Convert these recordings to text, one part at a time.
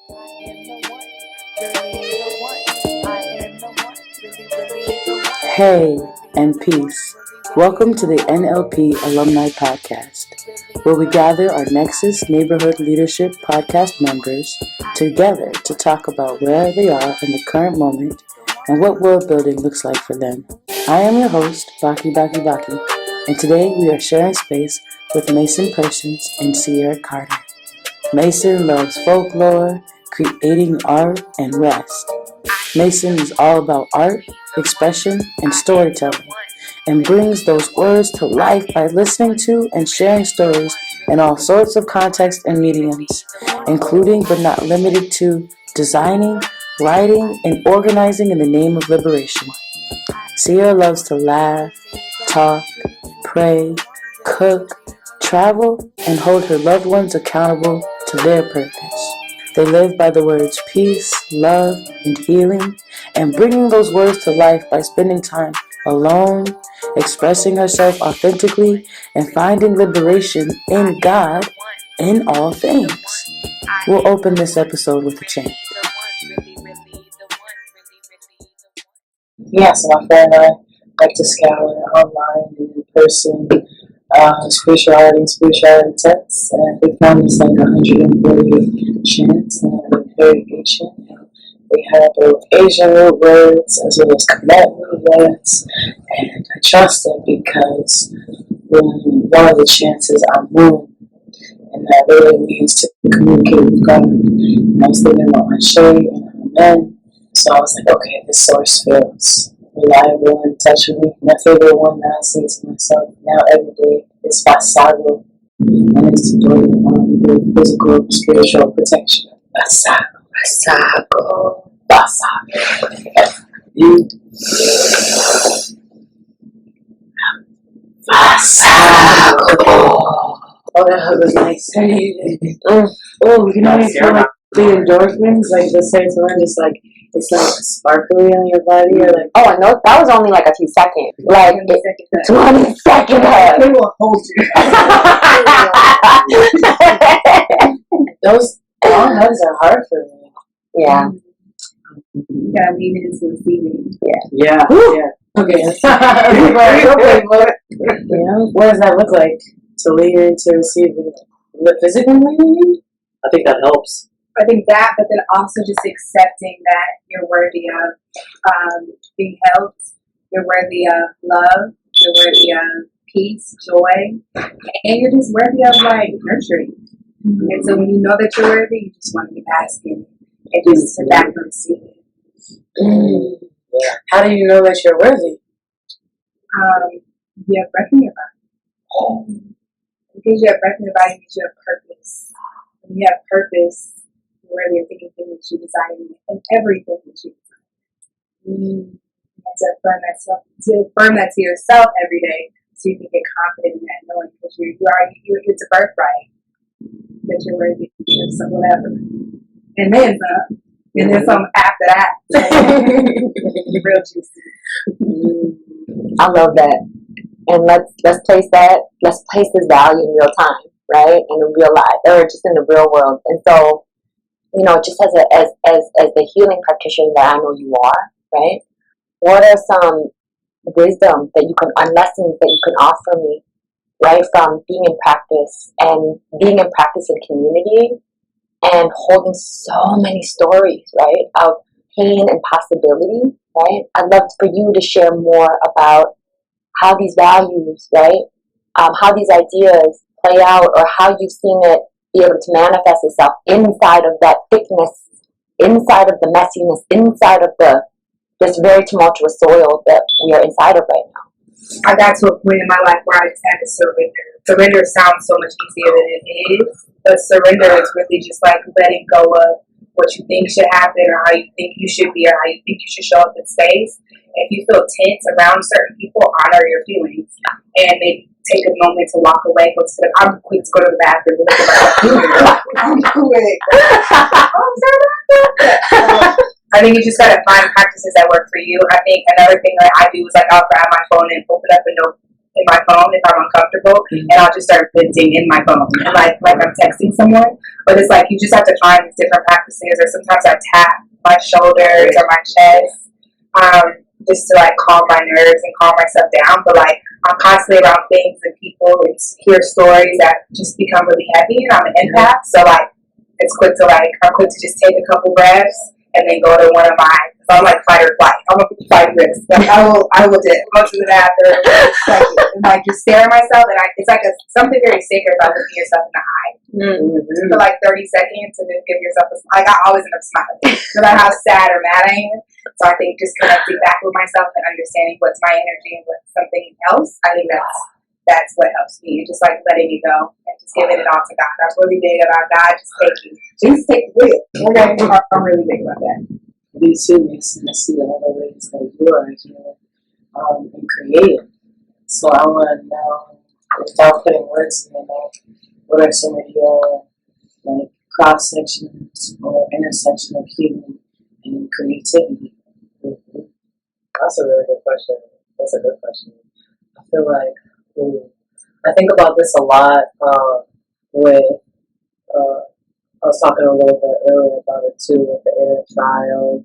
Hey, and peace. Welcome to the NLP Alumni Podcast, where we gather our Nexus Neighborhood Leadership Podcast members together to talk about where they are in the current moment and what world building looks like for them. I am your host, Baki, and today we are sharing space with Mason Persons and Sierra Carter. Mason loves folklore, creating art, and rest. Mason is all about art, expression, and storytelling, and brings those words to life by listening to and sharing stories in all sorts of contexts and mediums, including but not limited to designing, writing, and organizing in the name of liberation. Sierra loves to laugh, talk, pray, cook, travel, and hold her loved ones accountable to their purpose. They live by the words peace, love, and healing, and bringing those words to life by spending time alone, expressing herself authentically, and finding liberation in God in all things. We'll open this episode with a chant. Yeah, so my friend and I like to scour online and in person spirituality texts, and we found this like 140 chants, and they're very ancient. They have both Asian root words as well as Kemet root words, and I trust it because one of the chants is Alum, and that really means to communicate with God. And I was thinking about my shade and Amen, so I was like, okay, this source feels reliable and touch with me. My favorite one that I say to myself now every day is Basago, and it's to do with physical, spiritual protection. Basago. You. Basago. Oh, that was nice. Oh, you know, you feel like the endorphins, like the serotonin, just like it's like sparkly on your body, or like. Oh, and that was only like a few seconds, like 20 seconds. They will hold you. Those long hugs are hard for me. Yeah. You gotta lean into receiving. Yeah. Okay. What does that look like to lean into receiving? Physically leaning? I think that helps. I think that, but then also just accepting that you're worthy of being helped, you're worthy of love, you're worthy of peace, joy, and you're just worthy of like nurturing. Mm-hmm. And so when you know that you're worthy, you just want to be asking and just sit back and receive it. Mm. Yeah. How do you know that you're worthy? You have breath in your body. Oh. Because you have breath in your body means you have purpose. When you have purpose, you're worthy of anything that you desire and everything that you desire. To affirm that to yourself every day, so you can get confident in that, knowing because it's a birthright that you're worthy of some whatever, and then some, and then some after that. Real juicy. I love that, and let's place that. Let's place this value in real time, right? In the real life, or just in the real world. And so, you know, just as the healing practitioner that I know you are, right? What are some wisdom that you can, lessons that you can offer me, right, from being in practice in community and holding so many stories, right, of pain and possibility, right? I'd love for you to share more about how these values, right, how these ideas play out, or how you've seen it be able to manifest itself inside of that thickness, inside of the messiness, inside of this very tumultuous soil that we are inside of right now. I got to a point in my life where I just had to surrender. Surrender sounds so much easier than it is, but surrender is really just like letting go of what you think should happen, or how you think you should be, or how you think you should show up in space. If you feel tense around certain people, honor your feelings, and maybe take a moment to walk away. I'm quick to go to the bathroom. I'm quick. I think you just gotta find practices that work for you. I think another thing that I do is like I'll grab my phone and open up a in my phone if I'm uncomfortable, and I'll just start venting in my phone, and like I'm texting someone. But it's like you just have to find these different practices, or sometimes I tap my shoulders or my chest, just to like calm my nerves and calm myself down. But like I'm constantly around things and people and hear stories that just become really heavy, and I'm an empath, so like I'm quick to just take a couple breaths and then go to one of my. I'm like fight or flight. I'm a fight risk. Like I will just go to the bathroom and like just stare at myself, and it's like something very sacred about looking yourself in the eye for like 30 seconds and then give yourself a smile. Like I always end up smiling, no matter how sad or mad I am. So I think just connecting back with myself and understanding what's my energy and what's something else. I think that's what helps me. Just like letting it go and just giving it all to God. I'm really big about God. Just take the wheel. Okay, I'm really big about that. Me too, Mason. I see all the ways that you are here and creative. So I want to know, without putting words in your mouth, what are some of your like cross sections or intersection of healing and creativity? That's a really good question. That's a good question. I feel like I think about this a lot with. I was talking a little bit earlier about it too with the inner child.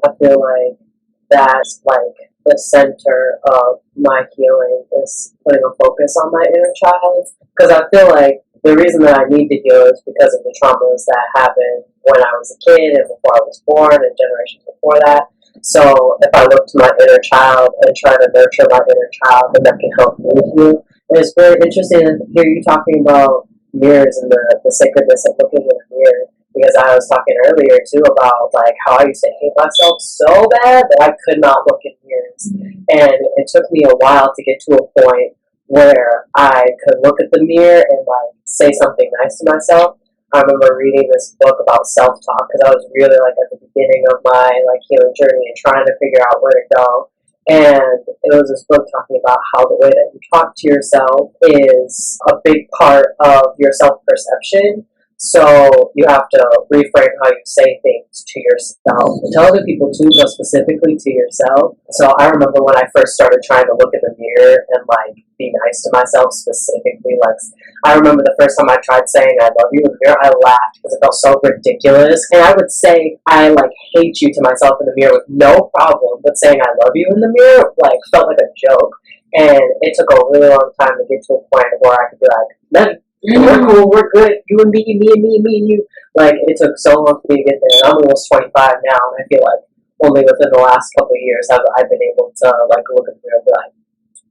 I feel like that's like the center of my healing is putting a focus on my inner child. Because I feel like the reason that I need to heal is because of the traumas that happened when I was a kid and before I was born and generations before that. So if I look to my inner child and try to nurture my inner child, then that can help me heal. And it's very interesting to hear you talking about mirrors and the sacredness of looking in a mirror, because I was talking earlier too about like how I used to hate myself so bad that I could not look in mirrors, and it took me a while to get to a point where I could look at the mirror and like say something nice to myself. I remember reading this book about self-talk because I was really like at the beginning of my like healing journey and trying to figure out where to go. And it was this book talking about how the way that you talk to yourself is a big part of your self-perception. So you have to reframe how you say things to yourself. To other people too, but specifically to yourself. So I remember when I first started trying to look in the mirror and like be nice to myself specifically. Like I remember the first time I tried saying I love you in the mirror, I laughed because it felt so ridiculous. And I would say I like hate you to myself in the mirror with no problem, but saying I love you in the mirror like felt like a joke. And it took a really long time to get to a point where I could be like, no, we're cool, we're good, you and me, me and me, me and you. Like, it took so long for me to get there, and I'm almost 25 now, and I feel like only within the last couple of years have I been able to, like, look at the mirror and be like,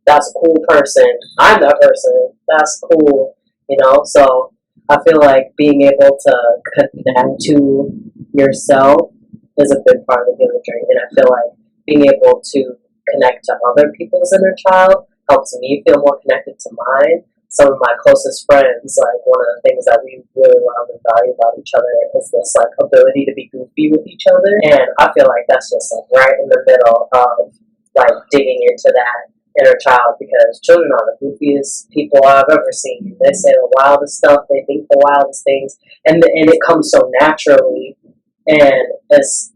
that's a cool person, I'm that person, that's cool, you know? So, I feel like being able to connect to yourself is a big part of the healing journey, and I feel like being able to connect to other people's inner child helps me feel more connected to mine. Some of my closest friends, like one of the things that we really love and value about each other is this like ability to be goofy with each other, and I feel like that's just like right in the middle of like digging into that inner child, because children are the goofiest people I've ever seen. They say the wildest stuff, they think the wildest things, and it comes so naturally, and it's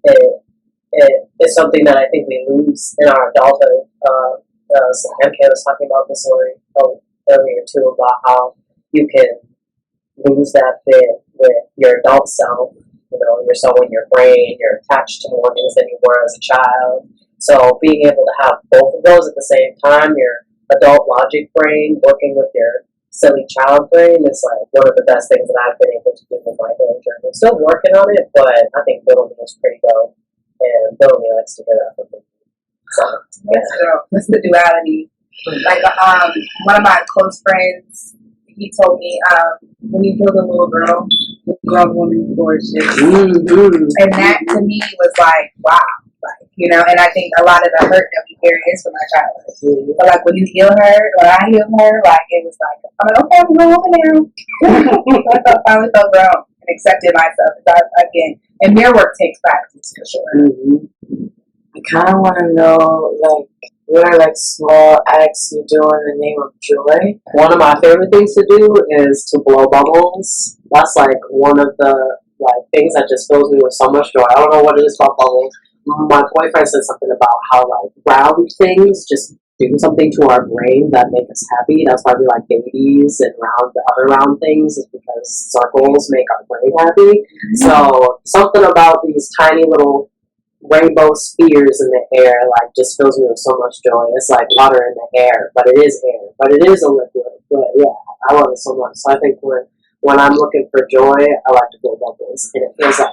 something that I think we lose in our adulthood. MK was talking about this earlier too, about how you can lose that bit with your adult self. You know, you're so in your brain, you're attached to more things than you were as a child. So being able to have both of those at the same time, your adult logic brain working with your silly child brain, is like one of the best things that I've been able to do with my healing journey. I'm still working on it, but I think Little Me is pretty dope, and Little Me likes to hear that from me. So, yeah. That's the duality. Like one of my close friends, he told me when you killed a little girl, the grown woman gorgeous, and that to me was like wow, like you know. And I think a lot of the hurt that we carry is from our childhood. But like when you heal her, when I healed her, like it was like I'm like okay, I'm a grown woman now. I finally felt grown and accepted myself again. And mirror work takes practice for sure. I kind of want to know, like, what are, like, small acts you do in the name of joy? One of my favorite things to do is to blow bubbles. That's, like, one of the, like, things that just fills me with so much joy. I don't know what it is about bubbles. My boyfriend said something about how, like, round things just do something to our brain that make us happy. That's why we like babies and other round things, is because circles make our brain happy. So something about these tiny little rainbow spheres in the air like just fills me with so much joy. It's like water in the air, but it is air, but it is a liquid. But yeah, I love it so much. So I think when I'm looking for joy, I like to blow bubbles, and it feels like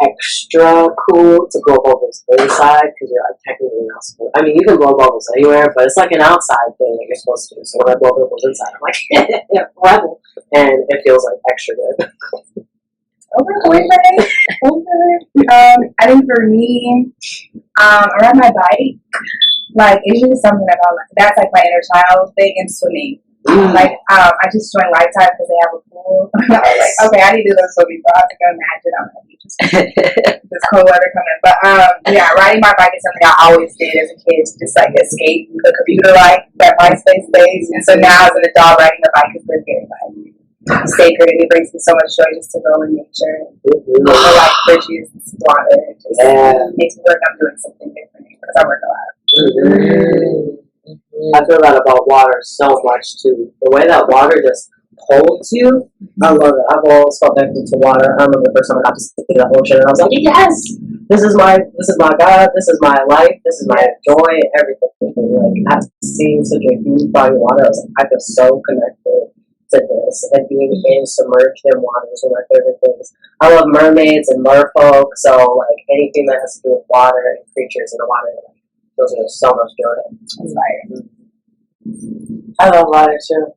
extra cool to blow bubbles inside, because you're like technically not supposed. I mean, you can blow bubbles anywhere, but it's like an outside thing that you're supposed to do. So when I blow bubbles inside, I'm like, yeah, rebel, and it feels like extra good. Okay. I think for me, around my bike, like it's just something about like that's like my inner child thing, and swimming. Like I just joined Lifetime because they have a pool. I was like, okay, I need to go swimming, so I can imagine I'm gonna be just this cold weather coming. But yeah, riding my bike is something I always did as a kid to just like escape the computer life that MySpace days. And so now as an adult, riding the bike has been very like sacred. It brings me so much joy just to go in nature, go like bridges, water. It just makes me feel like I'm doing something different because I work a lot. I feel that about water so much too. The way that water just holds you, I love it. I've always felt connected to water. I remember the first time I got to see the ocean, and I was like, yes, this is my God, this is my life, this is my joy, everything. Like after seeing such a huge body of water, I was like, I feel so connected to this, and being submerged in water is one of my favorite things. I love mermaids and merfolk, so like anything that has to do with water and creatures in the water, like, those are so much joy. That's fire. I love water too.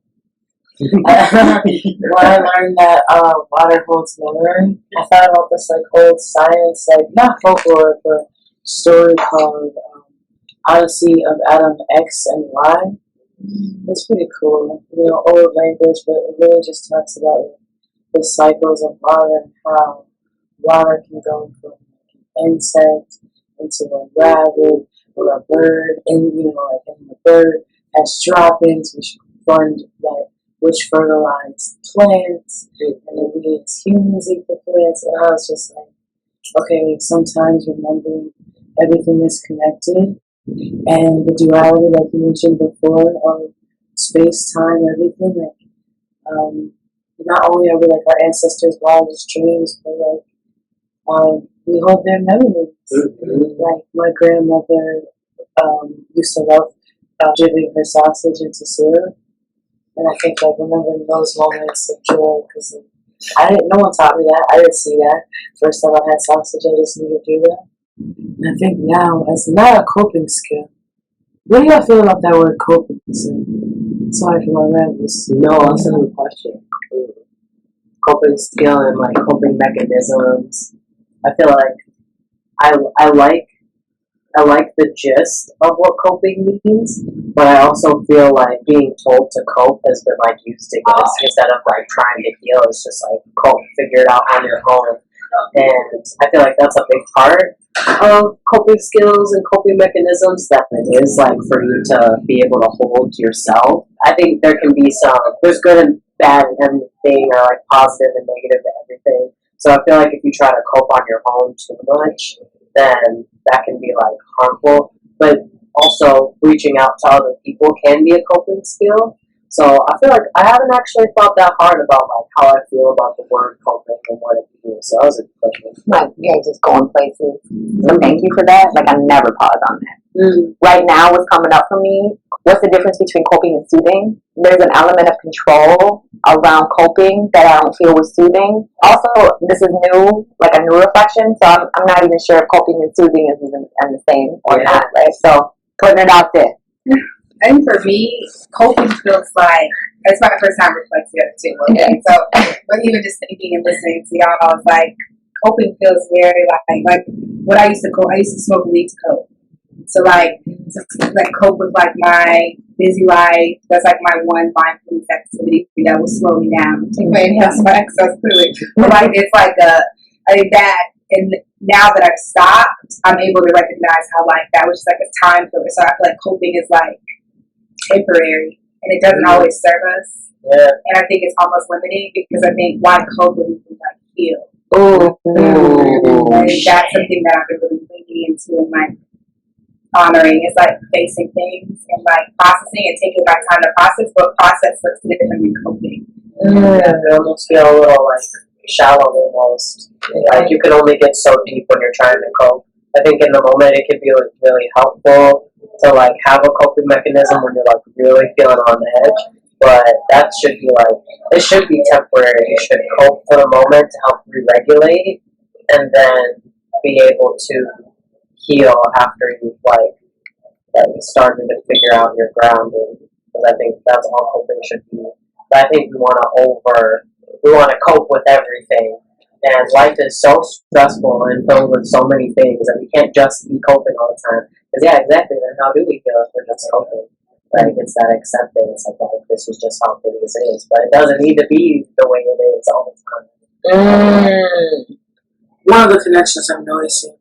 When I learned that water holds memory, I thought about this like old science, like not folklore, but story called Odyssey of Adam X and Y. It's pretty cool, old language, but it really just talks about the cycles of water and how water can go from an insect into a rabbit or a bird, and and the bird has droppings which fertilize plants, and then we as humans eat the plants. And I was just like, okay, sometimes remembering everything is connected, and the duality, like you mentioned before, of space, time, everything. Like, not only are we like our ancestors' wildest dreams, but like we hold their memories. Like my grandmother used to love dipping her sausage into syrup, and I think like remembering those moments of joy, because no one taught me that. I didn't see that. First time I had sausage, I just knew to do that. And I think now, as not a coping skill, what do y'all feel about that word coping skill? Sorry for my rambles. No, that's a good question. Coping skill and like coping mechanisms. I feel like I like the gist of what coping means, but I also feel like being told to cope has been like used against, instead of like trying to heal. It's just like cope, figure it out on your own. And I feel like that's a big part of coping skills and coping mechanisms, that it is like for you to be able to hold yourself. I think there's good and bad in everything, or like positive and negative to everything. So I feel like if you try to cope on your own too much, then that can be like harmful. But also reaching out to other people can be a coping skill. So I feel like I haven't actually thought that hard about like how I feel about the word coping and what it means. So that was a good question. Like, you're just going places. So thank you for that. Like, I never pause on that. Right now, what's coming up for me, what's the difference between coping and soothing? There's an element of control around coping that I don't feel was soothing. Also, this is new, like a new reflection, so I'm not even sure if coping and soothing is even the same or not, right? So, putting it out there. I think for me, coping feels like, it's my first time reflecting on it too, okay? So, but even just thinking and listening to y'all, like, coping feels very like what I used to smoke weed to cope. So to cope with like my busy life, that's like my one mindfulness activity that will slow me down. Take my inhales, my exhales through it. But like it's like I think that, and now that I've stopped, I'm able to recognize how like that was just like a time filler. So I feel like coping is like temporary, and it doesn't always serve us. Yeah. And I think it's almost limiting, because I think why cope when you can like heal. Ooh. And that's something that I've been really leaning into in my honoring. It's like facing things and like processing and taking my time to process, but process looks different than coping. Yeah, it almost feel a little like shallow almost. Like you can only get so deep when you're trying to cope. I think in the moment it can be like really helpful to like have a coping mechanism when you're like really feeling on the edge. But that should be like, it should be temporary. You should cope for the moment to help re-regulate and then be able to heal after you've like started to figure out your grounding. Because I think that's all coping should be. But I think we want to cope with everything. And life is so stressful and filled with so many things that we can't just be coping all the time. Because yeah, exactly. Then how do we feel if we're just coping? Like it's that acceptance of like this is just how things is, but it doesn't need to be the way it is all the time. One of the connections I'm noticing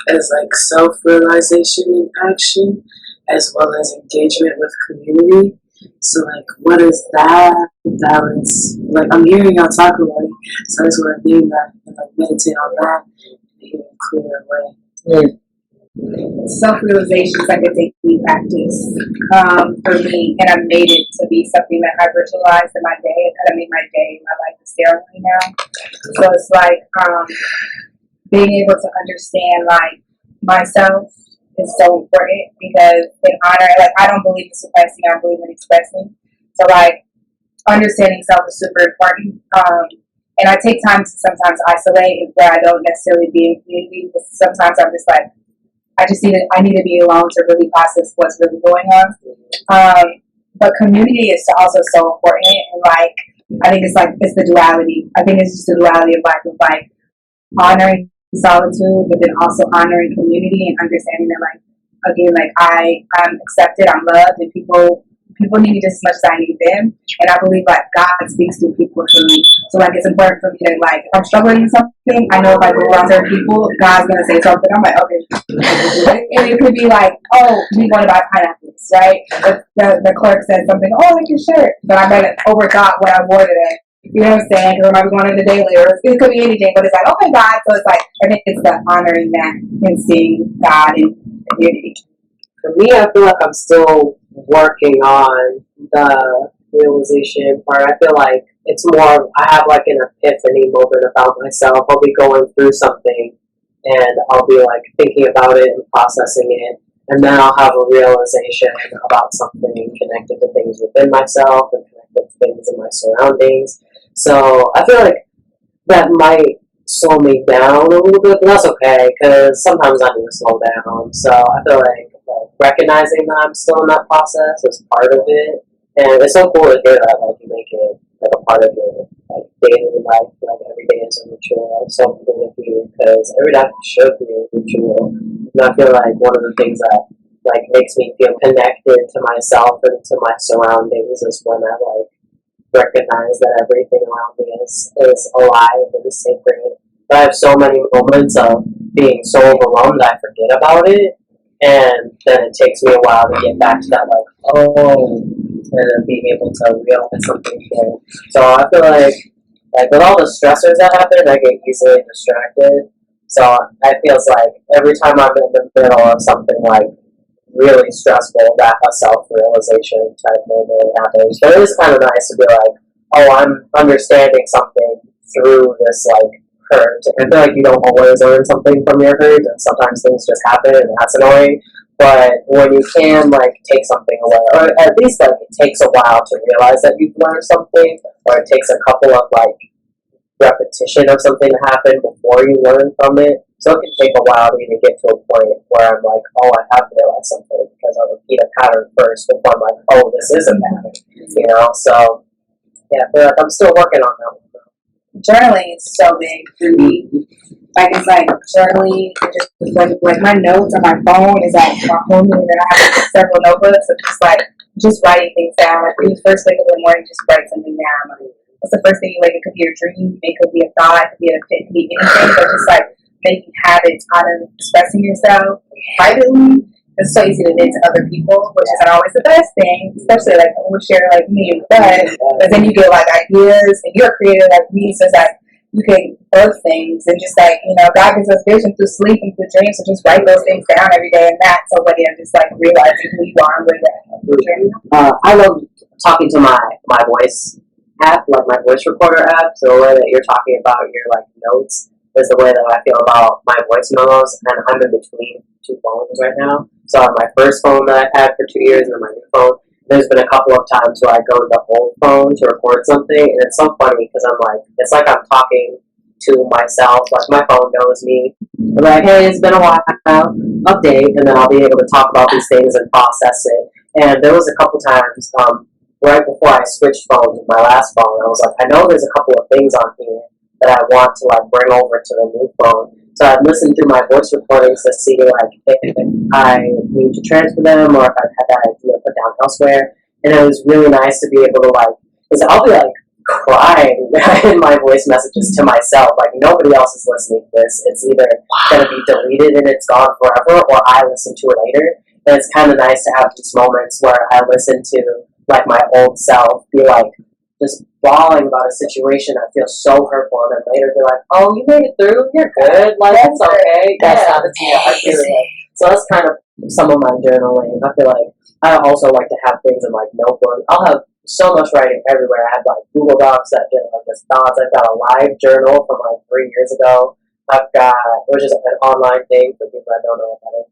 is like self-realization in action, as well as engagement with community. So like, what is that balance? Like I'm hearing y'all talk about it, so I just want to name that and like meditate on that in an even clearer way. Self-realization is like a daily practice for me, and I've made it to be something that I ritualized in my day. I kind of made my day, my life a ceremony now. So it's like being able to understand like myself is so important because in honor, like I don't believe in suppressing, I believe in expressing. So like understanding self is super important. And I take time to sometimes isolate where I don't necessarily be in community because sometimes I'm just like I need to be alone to really process what's really going on. But community is also so important, and like I think it's the duality. I think it's just the duality of like honoring solitude, but then also honoring community and understanding that like again like I'm accepted, I'm loved, and people need me just as much as I need them. And I believe like God speaks to people through me. So like it's important for me to like if I'm struggling with something, I know if I go around certain people, God's gonna say something. I'm like, okay. And it could be like, oh, we want to buy pineapples, right? The clerk says something, oh, I like your shirt, but I might have overthought what I wore today. You know what I'm saying? Because I might be going on the day later. It could be anything, but it's like, okay, God. So it's like I think it's the honoring that and seeing God in community. For me, I feel like I'm still working on the realization part. I feel like it's more, I have like an epiphany moment about myself. I'll be going through something and I'll be like thinking about it and processing it. And then I'll have a realization about something connected to things within myself and connected to things in my surroundings. So I feel like that might slow me down a little bit, but that's okay because sometimes I need to slow down. So I feel like recognizing that I'm still in that process is part of it, and it's so cool to hear that like you make it like a part of your like daily life, like every day is a ritual. So cool with you because every day should be a ritual, and I feel like one of the things that like makes me feel connected to myself and to my surroundings is when I like recognize that everything around me is alive and sacred. But I have so many moments of being so overwhelmed that I forget about it. And then it takes me a while to get back to that, like, oh, and then being able to realize something there. So I feel like with all the stressors that happen, I get easily distracted. So it feels like every time I'm in the middle of something like really stressful, that a self-realization type moment happens. But it is kind of nice to be like, oh, I'm understanding something through this like hurt. I feel like you don't always learn something from your hurt, and sometimes things just happen, and that's annoying. But when you can like take something away, or at least like it takes a while to realize that you've learned something, or it takes a couple of like repetition of something that happened before you learn from it. So it can take a while to even get to a point where I'm like, oh, I have realized something because I'll repeat a pattern first before I'm like, oh, this is a pattern, you know. So yeah, I feel like I'm still working on that one. Journaling is so big for me. Like it's like journaling, just like my notes on my phone is like my home, and then I have like, several notebooks of just writing things down. Like when you first wake up in the morning, just write something down. Like, what's the first thing you like? It could be a dream, it could be a thought, it could be it could be anything, but just like making habits out of expressing yourself privately. It's so easy to admit to other people, which is not always the best thing, especially like when we share like me, but then you get like ideas and you're creative like me, so it's like you can birth things and just like, God gives us vision through sleep and through dreams, so just write those things down every day, and that's a way of just like realizing who you are and where you're at. I love talking to my voice app, like my voice recorder app. So the way that you're talking about your like notes is the way that I feel about my voice memos, and I'm in between two phones right now. So I have my first phone that I've had for 2 years, and then my new phone. There's been a couple of times where I go to the old phone to record something, and it's so funny because I'm like, it's like I'm talking to myself. Like my phone knows me. I'm like, hey, it's been a while, update, and then I'll be able to talk about these things and process it. And there was a couple times, right before I switched phones with my last phone, I was like, I know there's a couple of things on here that I want to like bring over to the new phone. So I'd listen through my voice recordings to see like if I need to transfer them or if I've had that idea put down elsewhere. And it was really nice to be able to like, because I'll be like crying in my voice messages to myself. Like nobody else is listening to this. It's either going to be deleted and it's gone forever, or I listen to it later. And it's kind of nice to have these moments where I listen to like my old self be like just bawling about a situation that feels so hurtful, and then later be like, "Oh, you made it through. You're good. Like it's okay." So that's kind of some of my journaling. I feel like I also like to have things in like notebooks. I'll have so much writing everywhere. I have like Google Docs that get like this thoughts. I've got a live journal from like 3 years ago. I've got, which is an online thing for people that don't know about it,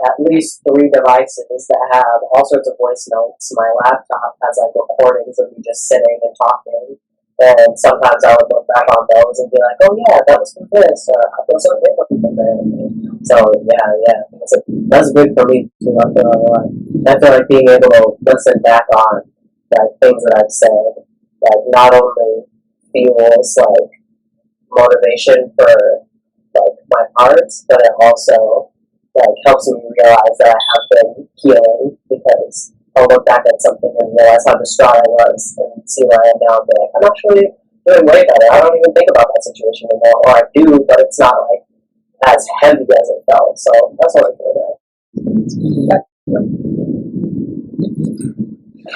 at least 3 devices that have all sorts of voice notes. My laptop has like recordings of me just sitting and talking, and sometimes I would look back on those and be like, oh yeah, that was from this, or I feel so different from there. So yeah, that's big for me too. I feel like being able to listen back on like things that I've said, like not only feels like motivation for like my arts, but it also like helps me realize that I have been healing, because I'll look back at something and realize how distraught I was and see where I am now and be like, I'm actually doing way better. I don't even think about that situation anymore, or I do, but it's not like as heavy as it felt. So that's how I feel that.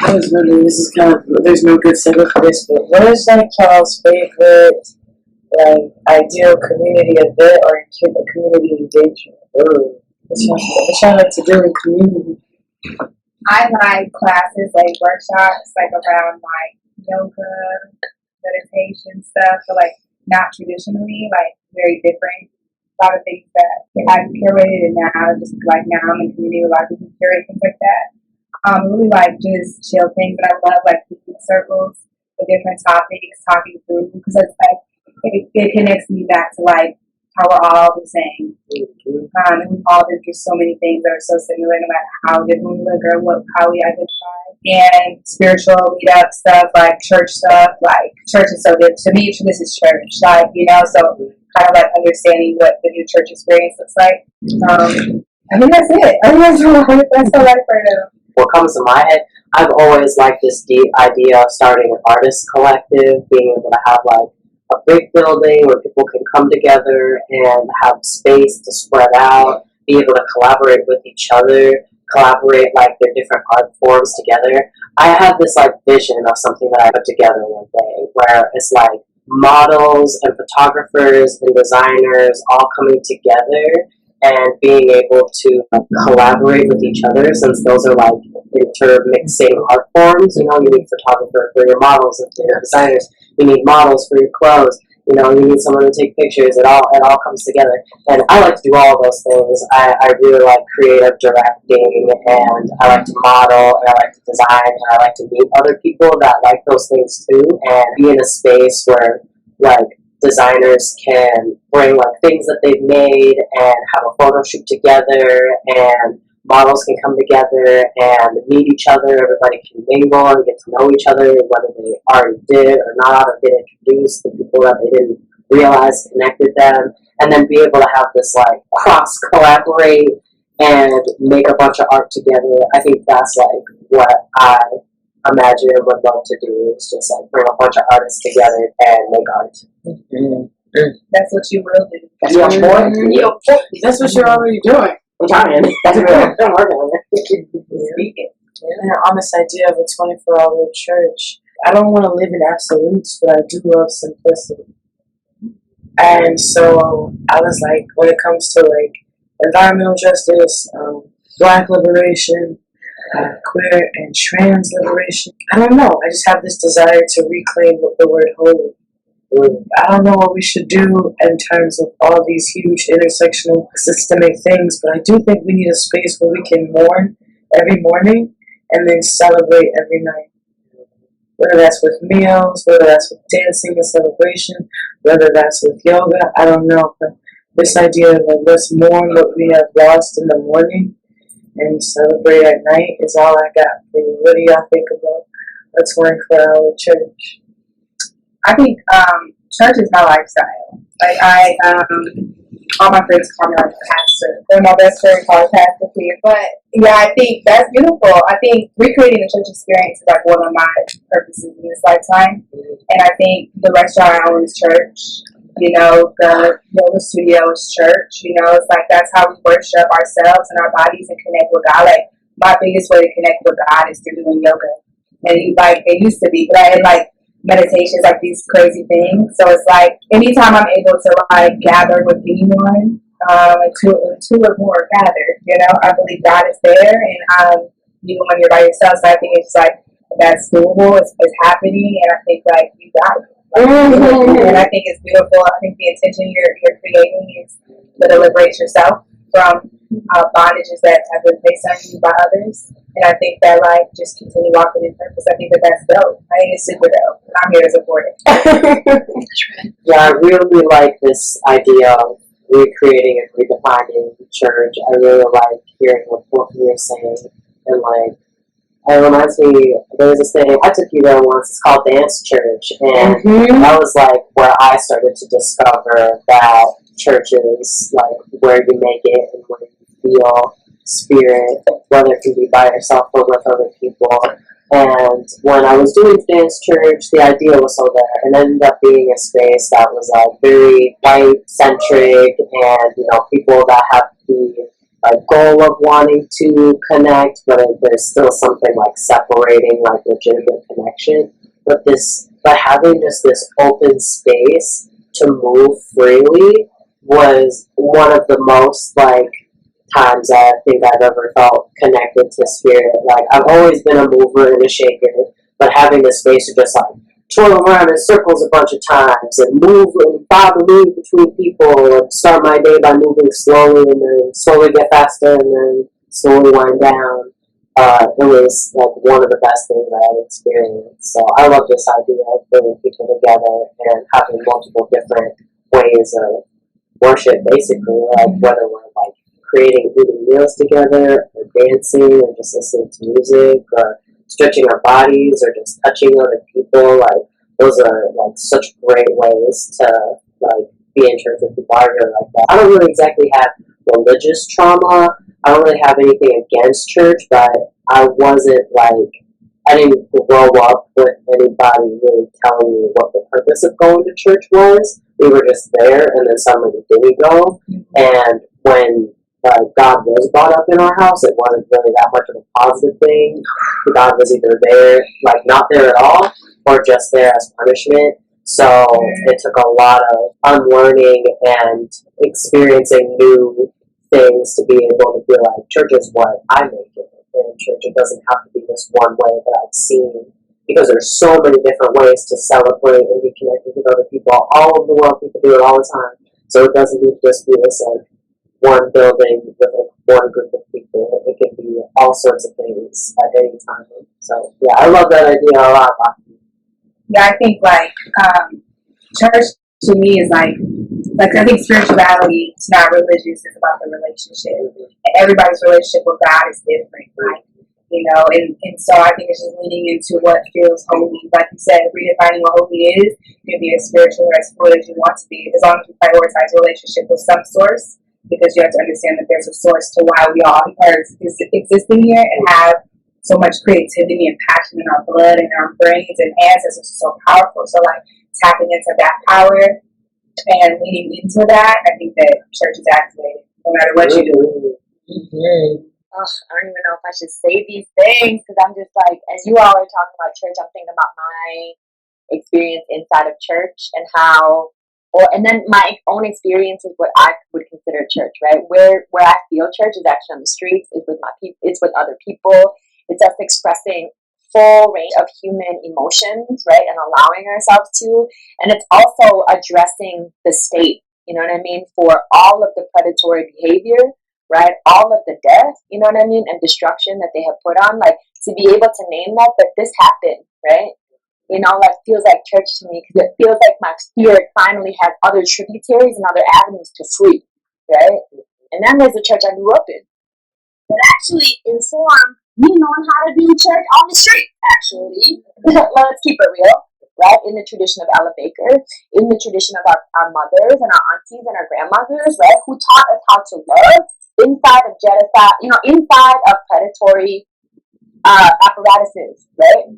I was wondering, this is kind of, there's no good segue for this, but what is like y'all's favorite like ideal community event or community engagement? What y'all like to do in community? I like classes, like workshops, like around like yoga, meditation stuff, so like not traditionally, like very different. A lot of things that I've curated, and now just like now I'm in community with a lot of people curate things like that. Really like just chill things, and I love like speaking circles with different topics, talking through, because it's like it connects me back to like how we're all the same. And we've all been through so many things that are so similar, no matter how different we look or how we identify. And spiritual meetup stuff, like church stuff, like church is so good. To me, this is church, like, so kind of like understanding what the new church experience looks like. I think that's it. I think that's all right for now. What comes to my head, I've always liked this deep idea of starting an artist collective, being able to have like a big building where people can come together and have space to spread out, be able to collaborate with each other, collaborate like their different art forms together. I have this like vision of something that I put together one day where it's like models and photographers and designers all coming together and being able to collaborate with each other, since those are like intermixing art forms. You need photographer for your models and for your designers. You need models for your clothes. You need someone to take pictures. It all comes together. And I like to do all of those things. I really like creative directing, and I like to model, and I like to design, and I like to meet other people that like those things too, and be in a space where like designers can bring like things that they've made and have a photo shoot together, and models can come together and meet each other. Everybody can mingle and get to know each other, whether they already did or not, or get introduced to people that they didn't realize connected them, and then be able to have this like cross collaborate and make a bunch of art together. I think that's like what I imagine and would love to do, is just like bring a bunch of artists together and make art. That's what you will do. That's what you're already doing. I'm trying. That's what I'm working on it. And on this idea of a 24-hour church, I don't want to live in absolutes, but I do love simplicity. And so I was like, when it comes to like environmental justice, Black liberation, queer and trans liberation, I don't know. I just have this desire to reclaim the word holy. I don't know what we should do in terms of all these huge intersectional systemic things, but I do think we need a space where we can mourn every morning and then celebrate every night. Whether that's with meals, whether that's with dancing and celebration, whether that's with yoga, I don't know. But this idea of like, let's mourn what we have lost in the morning and celebrate at night is all I got for you. What do y'all think about a 24-hour church? I think church is my lifestyle. Like all my friends call me like pastor. They're my best friend called Pastor P. But yeah, I think that's beautiful. I think recreating the church experience is like one of my purposes in this lifetime. And I think the restaurant I own is church. You know, the yoga studio is church. You know, it's like that's how we worship ourselves and our bodies and connect with God. Like my biggest way to connect with God is through doing yoga. And like it used to be, but I had like meditations, like these crazy things. So it's like anytime I'm able to like gather with anyone, two or more gathered, you know, I believe God is there, and even when you're by yourself, so I think it's like that's doable, it's happening, and I think like you got it. And I think it's beautiful. I think the intention you're creating is to liberate yourself from bondages that have been placed on you by others. And I think that like just continue walking in purpose. I think that's dope. I think it's super dope. And I'm here to support it. Yeah, I really like this idea of recreating and redefining the church. I really like hearing what both of you are saying, and like it reminds me, there was this thing, I took you there once, it's called Dance Church, and that was like where I started to discover that church is like where you make it and where you feel spirit, whether it can be by yourself or with other people. And when I was doing Dance Church, the idea was so there, and ended up being a space that was like very white-centric, and you know, people that have the goal of wanting to connect, but there's still something like separating like legitimate connection. But having just this open space to move freely was one of the most like times I think I've ever felt connected to spirit. Like I've always been a mover and a shaker, but having the space to just like twirl around in circles a bunch of times and move and bobbling between people and start my day by moving slowly and then slowly get faster and then slowly wind down. It was like one of the best things I had experienced. So I love this idea of bringing people together and having multiple different ways of worship, basically, like whether we're like creating eating meals together or dancing or just listening to music or stretching our bodies or just touching other people. Like those are like such great ways to like be in church with people. I really like that. I don't really exactly have religious trauma. I don't really have anything against church, but I didn't grow up with anybody really telling me what the purpose of going to church was. We were just there, and then somebody didn't go. And when God was brought up in our house, it wasn't really that much of a positive thing. God was either there, like not there at all, or just there as punishment. So it took a lot of unlearning and experiencing new things to be able to be like, church is what I make it. And church, it doesn't have to be this one way that I've seen, because there's so many different ways to celebrate and be connected with other people all over the world. People do it all the time. So it doesn't need to just be this like one building with one group of people. It can be all sorts of things at any time. So yeah, I love that idea a lot. Yeah, I think like church to me is like I think spirituality is not religious, it's about the relationship. And everybody's relationship with God is different, like, you know, and so I think it's just leaning into what feels holy. Like you said, redefining what holy is. You can be as spiritual or as fluid as you want to be, as long as you prioritize relationship with some source, because you have to understand that there's a source to why we all are existing here and have so much creativity and passion in our blood and in our brains and ancestors are so powerful. So like tapping into that power and leaning into that, I think that church is activated no matter what you do. Oh, I don't even know if I should say these things, because I'm just like, as you all are talking about church, I'm thinking about my experience inside of church and how and then my own experience is what I would consider church, right? Where I feel church is actually on the streets, it's with my people, it's with other people, it's us expressing full range of human emotions, right? And allowing ourselves to, and it's also addressing the state, you know what I mean? For all of the predatory behavior, right? All of the death, you know what I mean? And destruction that they have put on, like to be able to name that this happened, right? You know, like feels like church to me because it feels like my spirit finally has other tributaries and other avenues to free, right? And then there's the church I grew up in that actually informed me knowing how to do church on the street, actually. Let's keep it real, right? In the tradition of Ella Baker, in the tradition of our mothers and our aunties and our grandmothers, right? Who taught us how to love inside of genocide, you know, inside of predatory apparatuses, right?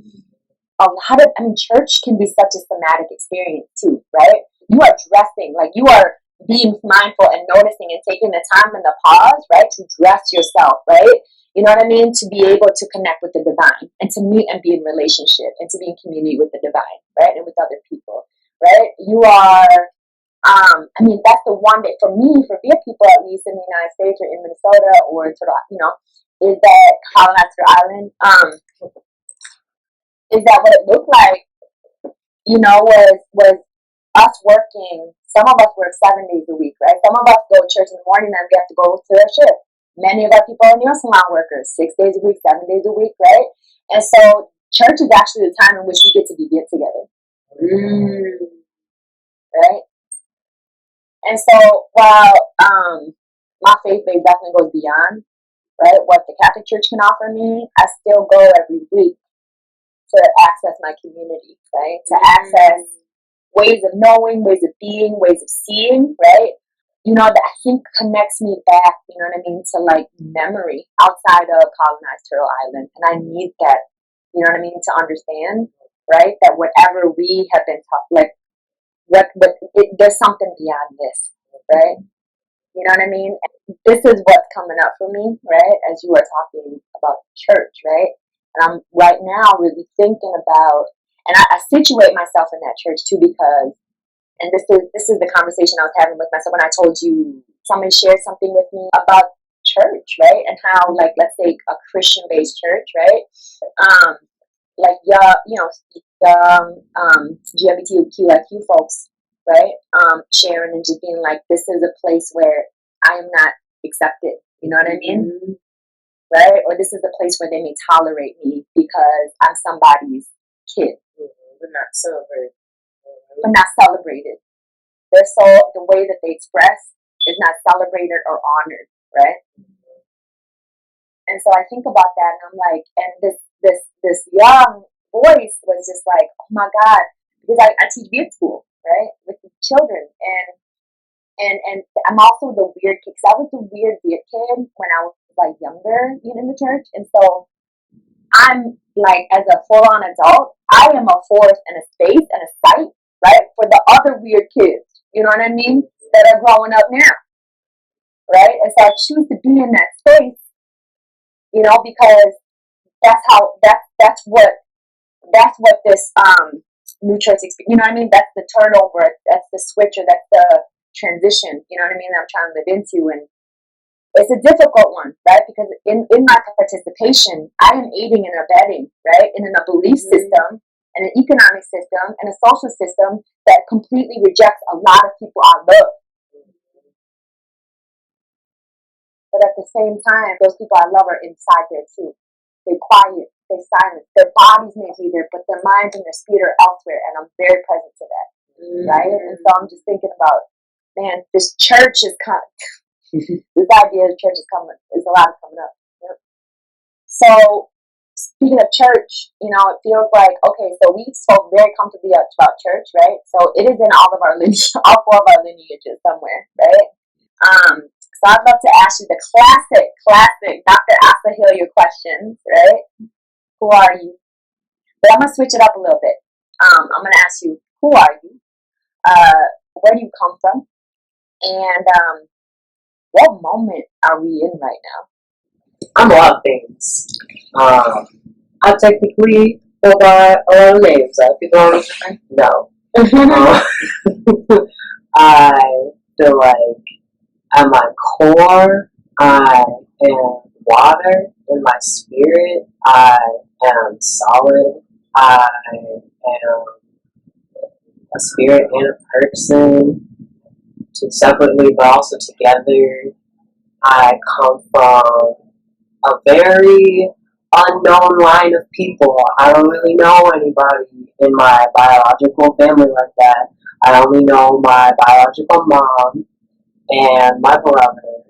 A lot of, church can be such a somatic experience too, right? You are dressing, like you are being mindful and noticing and taking the time and the pause, right? To dress yourself, right? You know what I mean? To be able to connect with the divine and to meet and be in relationship and to be in community with the divine, right? And with other people, right? You are, that's the one that for me, for Viet people, at least in the United States or in Minnesota or sort of, is that colonized island, is that what it looked like, was us working, some of us work 7 days a week, right? Some of us go to church in the morning and we have to go to their shift. Many of our people are nail salon workers, 6 days a week, 7 days a week, right? And so church is actually the time in which we get to be get together. Right? And so while my faith base definitely goes beyond, right, what the Catholic Church can offer me, I still go every week to access my community, right? To access ways of knowing, ways of being, ways of seeing, right? That I think connects me back, you know what I mean, to like memory outside of colonized Turtle Island. And I need that, you know what I mean, to understand, right? That whatever we have been taught, like, there's something beyond this, right? You know what I mean? This is what's coming up for me, right? As you are talking about church, right? And I'm right now really thinking about, and I situate myself in that church too because, and this is the conversation I was having with myself when I told you somebody shared something with me about church, right? And how, like, let's say a Christian-based church, right? GLBTQIQ folks, right? Sharing and just being like, this is a place where I am not accepted. You know what I mean? Right? Or this is a place where they may tolerate me because I'm somebody's kid. We're not celebrated. But not celebrated. The way that they express is not celebrated or honored, right? And so I think about that and I'm like, and this young voice was just like, oh my God, because I teach Viet school, right? With the children. And I'm also the weird kid, because I was the weird Viet kid when I was like younger, in the church. And so I'm like, as a full-on adult, I am a force and a space and a site, right, for the other weird kids, you know what I mean, that are growing up now, right? And so I choose to be in that space, because that's what this new church experience, you know what I mean? That's the turnover, that's the switch, or that's the transition, you know what I mean, that I'm trying to live into. And it's a difficult one, right? Because in my participation, I am aiding and abetting, right? And in a belief system, and an economic system, and a social system that completely rejects a lot of people I love. But at the same time, those people I love are inside there too. They're quiet, they're silent. Their bodies may be there, but their minds and their spirit are elsewhere, and I'm very present to that, right? And so I'm just thinking about, man, this church is coming. This idea of church is coming. There's a lot coming up. Yep. So, speaking of church, it feels like, okay, so we spoke very comfortably about church, right? So it is in all of our all 4 of our lineages somewhere, right? So I'd love to ask you the classic Dr. Asahilya questions, right? Who are you? But I'm gonna switch it up a little bit. I'm gonna ask you, who are you? Where do you come from? And what moment are we in right now? I'm a lot of things. I technically go by a lot of names. People don't know. I feel like at my core, I am water. In my spirit, I am solid. I am a spirit and a person, two separately but also together. I come from a very unknown line of people. I don't really know anybody in my biological family like that. I only know my biological mom and my brother,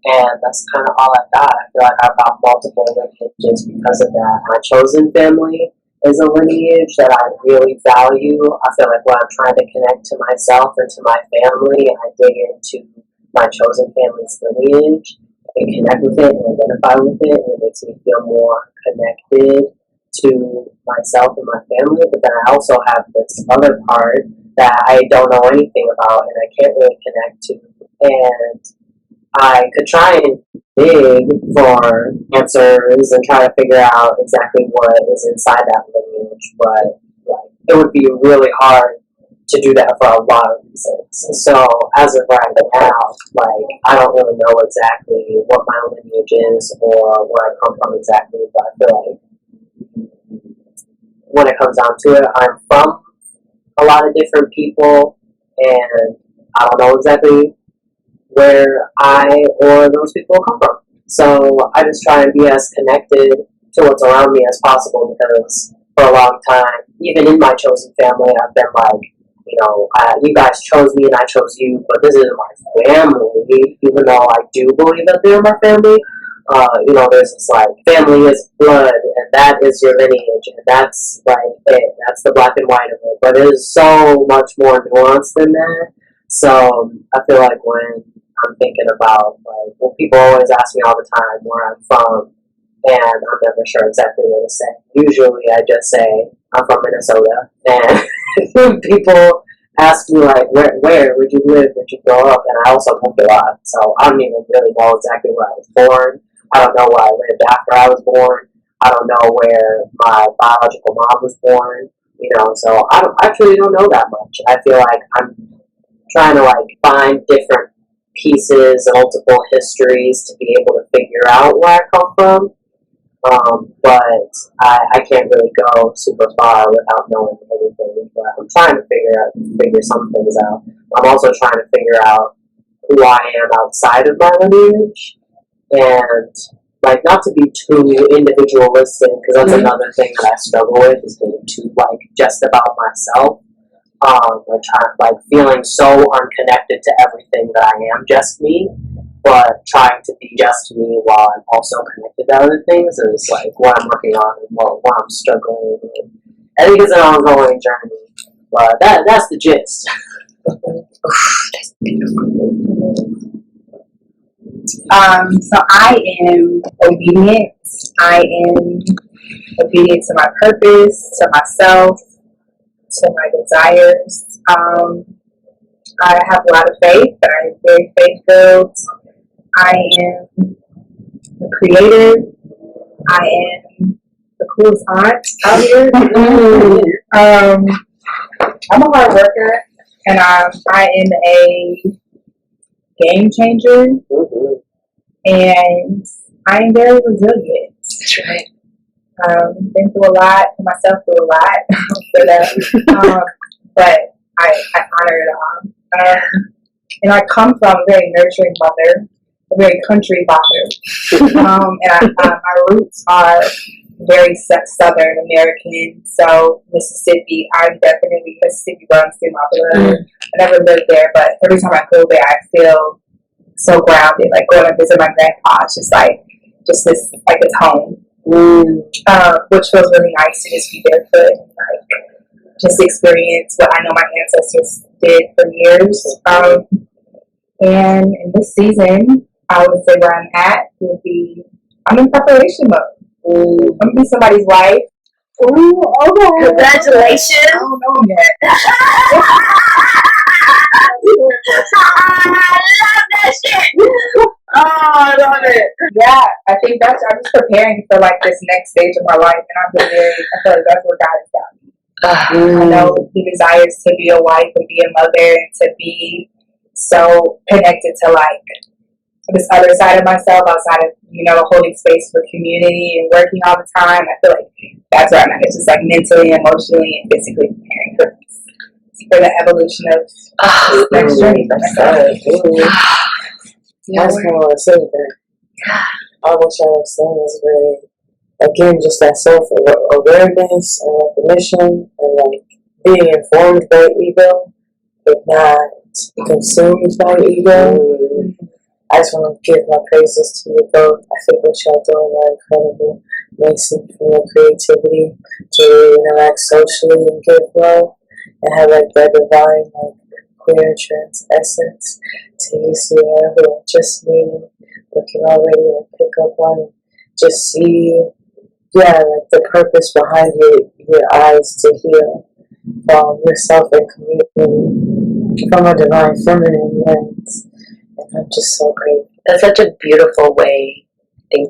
and that's kind of all I got. I feel like I've got multiple lineages because of that. My chosen family is a lineage that I really value. I feel like when I'm trying to connect to myself and to my family, I dig into my chosen family's lineage and connect with it and identify with it, and it makes me feel more connected to myself and my family. But then I also have this other part that I don't know anything about and I can't really connect to. And I could try and dig for answers and try to figure out exactly what is inside that lineage, but like, it would be really hard to do that for a lot of reasons. So as of right now, like I don't really know exactly what my lineage is or where I come from exactly, but I feel like when it comes down to it, I'm from a lot of different people, and I don't know exactly where I or those people come from. So I just try and be as connected to what's around me as possible, because for a long time, even in my chosen family, I've been like, you guys chose me and I chose you, but this is my family, even though I do believe that they're my family. There's this like, family is blood, and that is your lineage, and that's like it. That's the black and white of it. But it is so much more nuanced than that. So I feel like when I'm thinking about, like, well, people always ask me all the time where I'm from, and I'm never sure exactly what to say. Usually I just say, I'm from Minnesota, and people ask me, like, where would you live, where'd you grow up, and I also moved a lot, so I don't even really know exactly where I was born. I don't know where I lived after I was born. I don't know where my biological mom was born, so I truly don't know that much. I feel like I'm trying to, like, find different pieces, multiple histories to be able to figure out where I come from. But I can't really go super far without knowing anything. But I'm trying to figure some things out. I'm also trying to figure out who I am outside of my lineage, and like not to be too individualistic, because that's another thing that I struggle with, is being too like just about myself. Like feeling so unconnected to everything that I am just me, but trying to be just me while I'm also connected to other things is like what I'm working on and what I'm struggling with. I think it's an ongoing journey, but that's the gist. That's beautiful. So I am obedient. I am obedient to my purpose, to myself, to my desires. I have a lot of faith. I'm very faith-filled. I am a creator. I am the coolest aunt out here. I'm a hard worker, and I am a game changer, and I am very resilient. That's right. Been through a lot, put myself through a lot for that, but I honor it all. And I come from a very nurturing mother, a very country father, and my roots are very Southern American. So Mississippi, I'm definitely Mississippi runs through my blood. I never lived there, but every time I go there, I feel so grounded. Like going to visit my grandpa, it's just this, like it's home. Which feels really nice to just be barefoot and like just experience what I know my ancestors did for years. And in this season, I would say where I'm at would be, I'm in preparation mode. I'm gonna be somebody's wife. Ooh, okay. Congratulations. I don't know yet. I love that shit. Oh, I love it. Yeah, I think I'm just preparing for like this next stage of my life, and I feel like that's where God has got me. I know he desires to be a wife and be a mother and to be so connected to like this other side of myself outside of, holding space for community and working all the time. I feel like that's where I'm at. It's just like mentally, emotionally, and physically preparing for the evolution of this next journey for myself. That's kind of what I said there. All what y'all are saying is very, again, just that self-awareness and recognition and like being informed by ego, but not consumed by ego. I just want to give my praises to you both. I think what y'all doing are incredible. Mason, from your creativity to really interact socially and give love and have like that divine, like queer trans essence to you, Sierra, who are just me, looking already like pick up on it. Just see, like the purpose behind your eyes to heal from yourself and community from a divine feminine lens. And I'm just so grateful. That's such a beautiful thing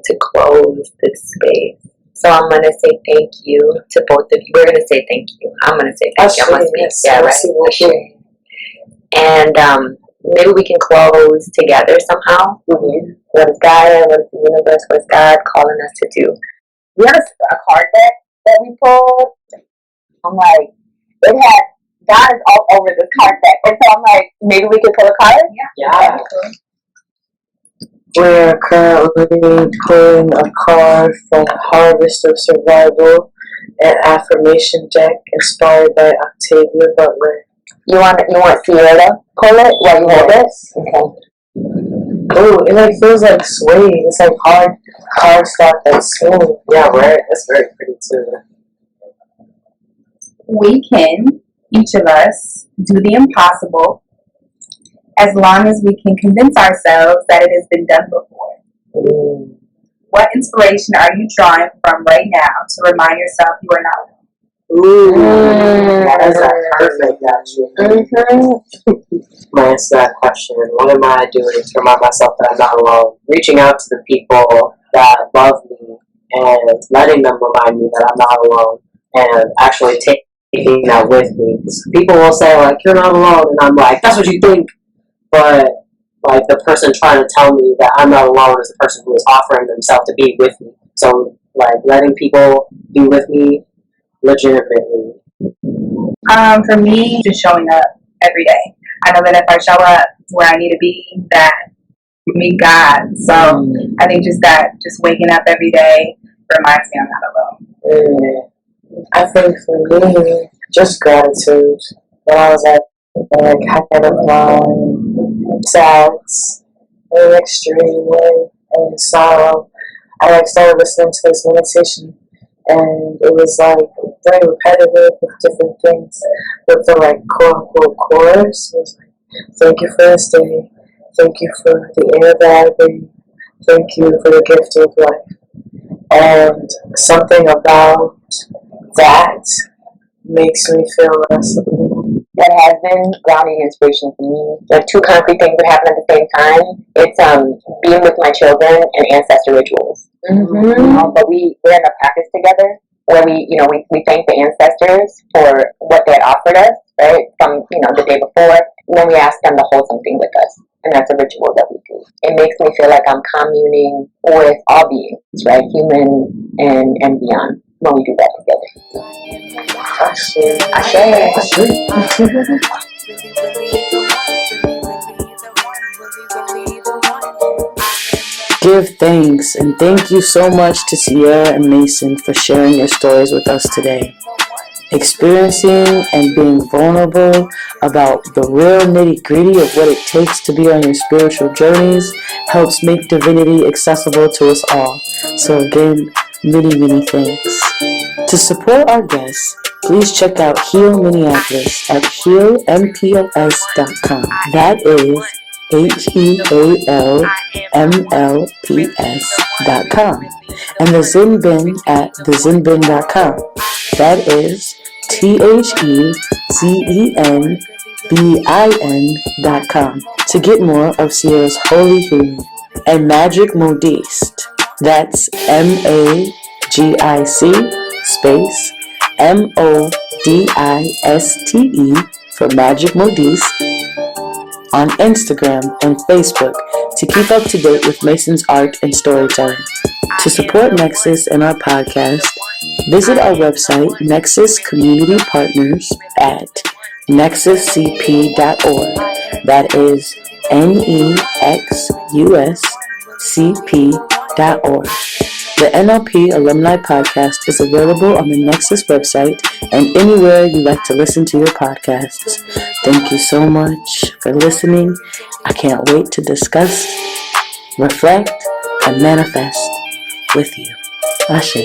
to close this space. So I'm going to say thank you to both of you. We're going to say thank you. I'm going to say thank you. I must be. Yeah, right. And maybe we can close together somehow. Mm-hmm. What is God? What is the universe? What is God calling us to do? We have a card deck that we pulled. I'm like, it had God is all over this card deck. And so I'm like, maybe we could pull a card? Yeah. We're currently pulling a card from Harvest of Survival, an affirmation deck inspired by Octavia Butler. You want Sierra to pull it while you hold it? Okay. Oh, it like feels like suede. It's like hard stuff that's smooth. Yeah, right. That's very pretty too. We can, each of us, do the impossible as long as we can convince ourselves that it has been done before. What inspiration are you drawing from right now to remind yourself you are not alone? That is perfect, actually. My answer to that question, what am I doing to remind myself that I'm not alone? Reaching out to the people that love me and letting them remind me that I'm not alone and actually taking that with me. Because people will say, like, you're not alone, and I'm like, that's what you think. But, like, the person trying to tell me that I'm not alone is the person who is offering themselves to be with me. So, like, letting people be with me legitimately. For me, just showing up every day. I know that if I show up where I need to be, that meet God. So I think just waking up every day reminds me I'm not alone. I think for me, just gratitude. When I was at kind of sadness in an extreme way and sorrow, I started listening to this meditation. And it was very repetitive with different things. But the quote unquote chorus was like, thank you for this day. Thank you for the air that I breathe. Thank you for the gift of life. And something about that makes me feel less alone. That has been grounding inspiration for me. Like two concrete things that happen at the same time. It's being with my children and ancestor rituals. But we're in a practice together where we thank the ancestors for what they had offered us, right, from the day before. And then we ask them to hold something with us, and that's a ritual that we do. It makes me feel like I'm communing with all beings, right, human and beyond, when we do that together. Give thanks and thank you so much to Sierra and Mason for sharing your stories with us today. Experiencing and being vulnerable about the real nitty-gritty of what it takes to be on your spiritual journeys helps make divinity accessible to us all. So again, many, many thanks. To support our guests, please check out Heal Minneapolis at healmpls.com. That is HEALMLPS.com. And the Zen Bin at thezenbin.com. That is TheZenBin.com to get more of Sierra's holy healing. And Magic Modiste. That's MAGIC MODISTE for Magic Modiste on Instagram and Facebook to keep up to date with Mason's art and storytelling. To support Nexus and our podcast, visit our website, Nexus Community Partners, at nexuscp.org. That is nexuscp.org. The NLP Alumni Podcast is available on the Nexus website and anywhere you like to listen to your podcasts. Thank you so much for listening. I can't wait to discuss, reflect, and manifest with you. Ashe.